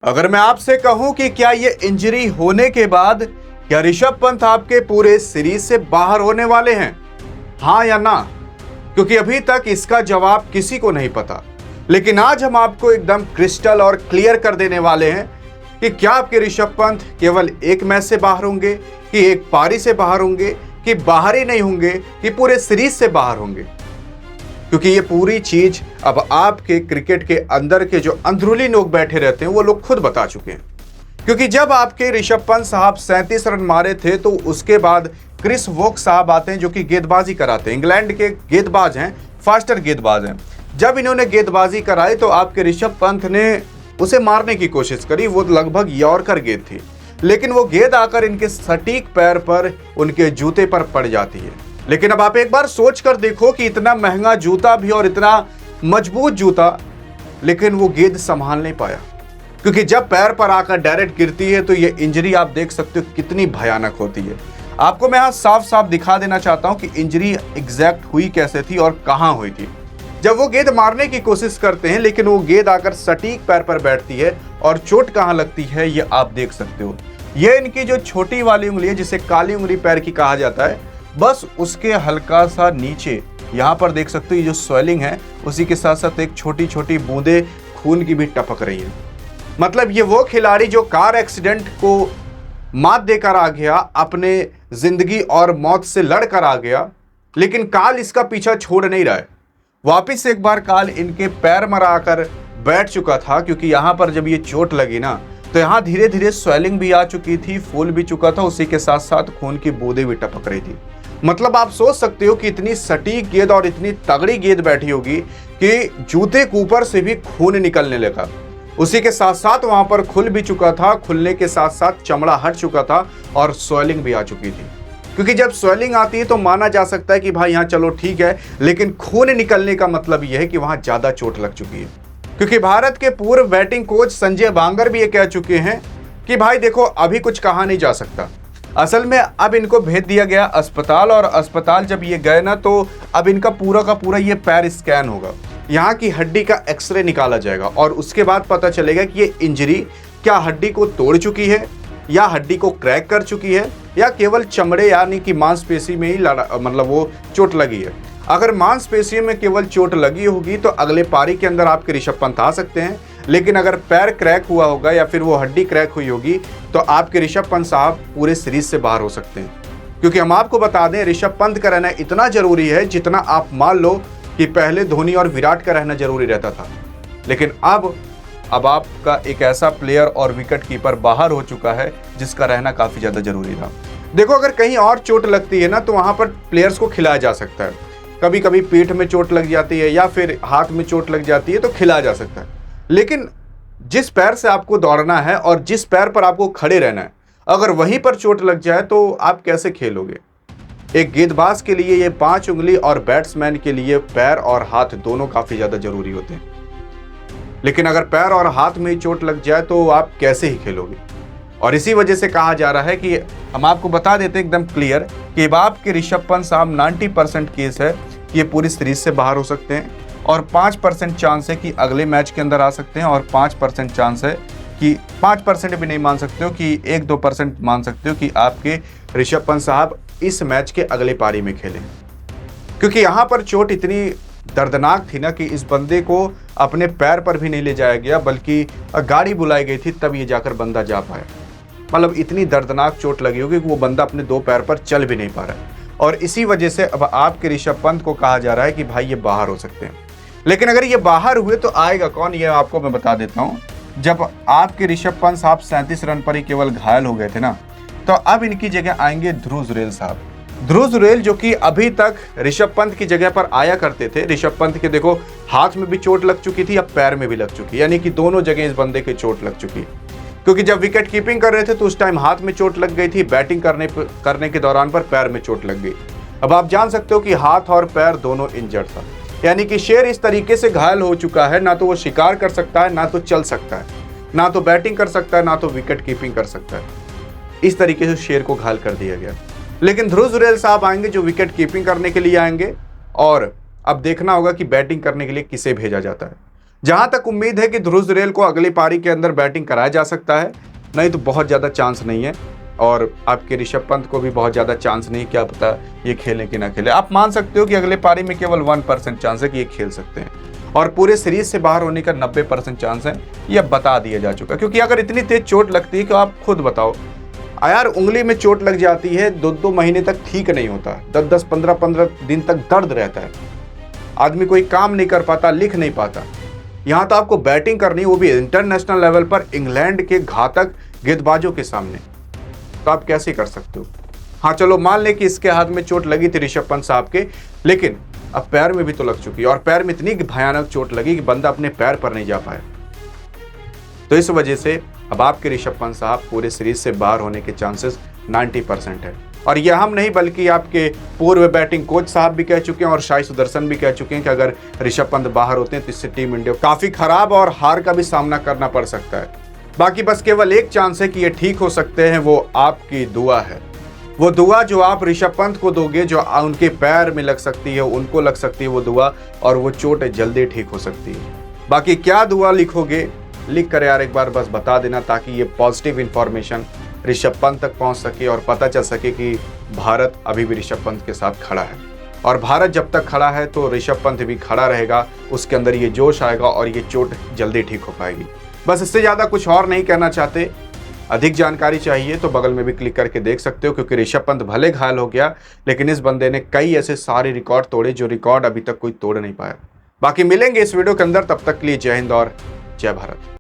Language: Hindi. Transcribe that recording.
अगर मैं आपसे कहूं कि क्या ये इंजरी होने के बाद क्या ऋषभ पंत आपके पूरे सीरीज से बाहर होने वाले हैं, हाँ या ना? क्योंकि अभी तक इसका जवाब किसी को नहीं पता। लेकिन आज हम आपको एकदम क्रिस्टल और क्लियर कर देने वाले हैं कि क्या आपके ऋषभ पंत केवल एक मैच से बाहर होंगे, कि एक पारी से बाहर होंगे, कि बाहर ही नहीं होंगे, कि पूरे सीरीज से बाहर होंगे। क्योंकि ये पूरी चीज अब आपके क्रिकेट के अंदर के जो अंदरूनी लोग बैठे रहते हैं वो लोग खुद बता चुके हैं। क्योंकि जब आपके ऋषभ पंत साहब 37 रन मारे थे तो उसके बाद क्रिस वोक्स साहब आते हैं जो कि गेंदबाजी कराते हैं, इंग्लैंड के गेंदबाज हैं, फास्टर गेंदबाज हैं। जब इन्होंने गेंदबाजी कराई तो आपके ऋषभ पंत ने उसे मारने की कोशिश करी। वो लगभग यॉर्कर गेंद थी, लेकिन वो गेंद आकर इनके सटीक पैर पर, उनके जूते पर पड़ जाती है। लेकिन अब आप एक बार सोच कर देखो कि इतना महंगा जूता भी और इतना मजबूत जूता, लेकिन वो गेंद संभाल नहीं पाया। क्योंकि जब पैर पर आकर डायरेक्ट गिरती है तो ये इंजरी आप देख सकते हो कितनी भयानक होती है। आपको मैं यहाँ साफ साफ दिखा देना चाहता हूँ कि इंजरी एग्जैक्ट हुई कैसे थी और कहाँ हुई थी। जब वो गेंद मारने की कोशिश करते हैं लेकिन वो गेंद आकर सटीक पैर पर बैठती है और चोट कहाँ लगती है ये आप देख सकते हो। ये इनकी जो छोटी वाली उंगली है, जिसे काली उंगली पैर की कहा जाता है, बस उसके हल्का सा नीचे यहाँ पर देख सकते हो ये जो स्वेलिंग है, उसी के साथ साथ एक छोटी छोटी बूंदे खून की भी टपक रही है। मतलब ये वो खिलाड़ी जो कार एक्सीडेंट को मात देकर आ गया, अपने जिंदगी और मौत से लड़कर आ गया, लेकिन काल इसका पीछा छोड़ नहीं रहा है। वापिस एक बार काल इनके पैर में आकर बैठ चुका था। क्योंकि यहाँ पर जब ये चोट लगी ना तो यहाँ धीरे धीरे स्वेलिंग भी आ चुकी थी, फूल भी चुका था, उसी के साथ साथ खून की बूंदें भी टपक रही थी। मतलब आप सोच सकते हो कि इतनी सटीक गेंद और इतनी तगड़ी गेंद बैठी होगी कि जूते के ऊपर से भी खून निकलने लगा। उसी के साथ साथ वहां पर खुल भी चुका था, खुलने के साथ साथ चमड़ा हट चुका था और स्वेलिंग भी आ चुकी थी। क्योंकि जब स्वेलिंग आती है तो माना जा सकता है कि भाई यहाँ चलो ठीक है, लेकिन खून निकलने का मतलब यह है कि वहां ज्यादा चोट लग चुकी है। क्योंकि भारत के पूर्व बैटिंग कोच संजय बांगर भी ये कह चुके हैं कि भाई देखो अभी कुछ कहा नहीं जा सकता। असल में अब इनको भेज दिया गया अस्पताल, और अस्पताल जब ये गए ना तो अब इनका पूरा का पूरा ये पैर स्कैन होगा, यहाँ की हड्डी का एक्सरे निकाला जाएगा और उसके बाद पता चलेगा कि ये इंजरी क्या हड्डी को तोड़ चुकी है या हड्डी को क्रैक कर चुकी है या केवल चमड़े यानी कि मांसपेशी में ही मतलब वो चोट लगी है। अगर मांसपेशियों में केवल चोट लगी होगी तो अगले पारी के अंदर आपके ऋषभ पंत आ सकते हैं, लेकिन अगर पैर क्रैक हुआ होगा या फिर वो हड्डी क्रैक हुई होगी तो आपके ऋषभ पंत साहब पूरे सीरीज से बाहर हो सकते हैं। क्योंकि हम आपको बता दें ऋषभ पंत का रहना इतना जरूरी है जितना आप मान लो कि पहले धोनी और विराट का रहना जरूरी रहता था। लेकिन अब आपका एक ऐसा प्लेयर और विकेट कीपर बाहर हो चुका है जिसका रहना काफी ज्यादा जरूरी था। देखो अगर कहीं और चोट लगती है ना तो वहां पर प्लेयर्स को खिलाया जा सकता है। कभी कभी पीठ में चोट लग जाती है या फिर हाथ में चोट लग जाती है तो खिलाया जा सकता है। लेकिन जिस पैर से आपको दौड़ना है और जिस पैर पर आपको खड़े रहना है, अगर वहीं पर चोट लग जाए तो आप कैसे खेलोगे? एक गेंदबाज के लिए ये 5 उंगली और बैट्समैन के लिए पैर और हाथ दोनों काफी ज्यादा जरूरी होते हैं। लेकिन अगर पैर और हाथ में ही चोट लग जाए तो आप कैसे ही खेलोगे? और इसी वजह से कहा जा रहा है कि हम आपको बता देते हैं एकदम क्लियर कि अब आपके ऋषभ पंत साहब 90% केस है कि ये पूरी सीरीज से बाहर हो सकते हैं और 5% चांस है कि अगले मैच के अंदर आ सकते हैं और 5% चांस है कि 5% भी नहीं मान सकते हो कि 1-2% मान सकते हो कि आपके ऋषभ पंत साहब इस मैच के अगले पारी में खेलें। क्योंकि यहाँ पर चोट इतनी दर्दनाक थी ना कि इस बंदे को अपने पैर पर भी नहीं ले जाया गया, बल्कि गाड़ी बुलाई गई थी तब ये जाकर बंदा जा पाया। मतलब इतनी दर्दनाक चोट लगी होगी कि वो बंदा अपने 2 पैर पर चल भी नहीं पा रहा है। और इसी वजह से अब आपके ऋषभ पंत को कहा जा रहा है कि भाई ये बाहर हो सकते हैं। लेकिन अगर ये बाहर हुए तो आएगा कौन, ये आपको मैं बता देता हूँ। जब आपके ऋषभ पंत साहब 37 रन पर ही केवल घायल हो गए थे ना, तो अब इनकी जगह आएंगे ध्रुव जुरैल साहब। ध्रुव जुरैल जो कि अभी तक ऋषभ पंत की जगह पर आया करते थे। ऋषभ पंत के देखो हाथ में भी चोट लग चुकी थी, अब पैर में भी लग चुकी, यानी कि दोनों जगह इस बंदे की चोट लग चुकी। क्योंकि जब विकेट कीपिंग कर रहे थे तो उस टाइम हाथ में चोट लग गई थी, बैटिंग करने के दौरान पर पैर में चोट लग गई। अब आप जान सकते हो कि हाथ और पैर दोनों इंजर्ड था, यानी कि शेर इस तरीके से घायल हो चुका है, ना तो वो शिकार कर सकता है, ना तो चल सकता है, ना तो बैटिंग कर सकता है, ना तो विकेट कीपिंग कर सकता है। इस तरीके से शेर को घायल कर दिया गया। लेकिन ध्रुव जुरैल साहब आएंगे जो विकेट कीपिंग करने के लिए आएंगे, और अब देखना होगा कि बैटिंग करने के लिए किसे भेजा जाता है। जहां तक उम्मीद है कि ध्रुव जुरैल को अगली पारी के अंदर बैटिंग कराया जा सकता है, नहीं तो बहुत ज़्यादा चांस नहीं है। और आपके ऋषभ पंत को भी बहुत ज़्यादा चांस नहीं, क्या पता ये खेलें कि ना खेलें। आप मान सकते हो कि अगले पारी में केवल 1% चांस है कि ये खेल सकते हैं, और पूरे सीरीज से बाहर होने का 90% चांस है, ये बता दिया जा चुका। क्योंकि अगर इतनी तेज चोट लगती है कि आप खुद बताओ यार, उंगली में चोट लग जाती है, 2-2 महीने तक ठीक नहीं होता, 10-10, 15-15 दिन तक दर्द रहता है, आदमी कोई काम नहीं कर पाता, लिख नहीं पाता। यहाँ तो आपको बैटिंग करनी, वो भी इंटरनेशनल लेवल पर इंग्लैंड के घातक गेंदबाजों के सामने, तो आप कैसे कर सकते हो। हाँ चलो मान लें कि इसके हाथ में चोट लगी थी ऋषभ पंत साहब के, लेकिन अब पैर में भी तो लग चुकी है, और पैर में इतनी भयानक चोट लगी कि बंदा अपने पैर पर नहीं जा पाया। तो इस वजह से अब आपके ऋषभ पंत साहब पूरे सीरीज से बाहर होने के चांसेस 90% है। और यह हम नहीं बल्कि आपके पूर्व बैटिंग कोच साहब भी कह चुके हैं और साई सुदर्शन भी कह चुके हैं कि अगर ऋषभ पंत बाहर होते हैं तो इससे टीम इंडिया काफी खराब और हार का भी सामना करना पड़ सकता है। बाकी बस केवल एक चांस है कि ये ठीक हो सकते हैं, वो आपकी दुआ है। वो दुआ जो आप ऋषभ पंत को दोगे, जो उनके पैर में लग सकती है, उनको लग सकती है वो दुआ, और वो चोट जल्दी ठीक हो सकती है। बाकी क्या दुआ लिखोगे, लिख कर यार एक बार बस बता देना, ताकि ये पॉजिटिव इंफॉर्मेशन ऋषभ पंत तक पहुंच सके और पता चल सके कि भारत अभी भी ऋषभ पंत के साथ खड़ा है। और भारत जब तक खड़ा है तो ऋषभ पंत भी खड़ा रहेगा, उसके अंदर ये जोश आएगा और ये चोट जल्दी ठीक हो पाएगी। बस इससे ज़्यादा कुछ और नहीं कहना चाहते। अधिक जानकारी चाहिए तो बगल में भी क्लिक करके देख सकते हो, क्योंकि ऋषभ पंत भले घायल हो गया, लेकिन इस बंदे ने कई ऐसे सारे रिकॉर्ड तोड़े जो रिकॉर्ड अभी तक कोई तोड़ नहीं पाया। बाकी मिलेंगे इस वीडियो के अंदर, तब तक के लिए जय हिंद और जय भारत।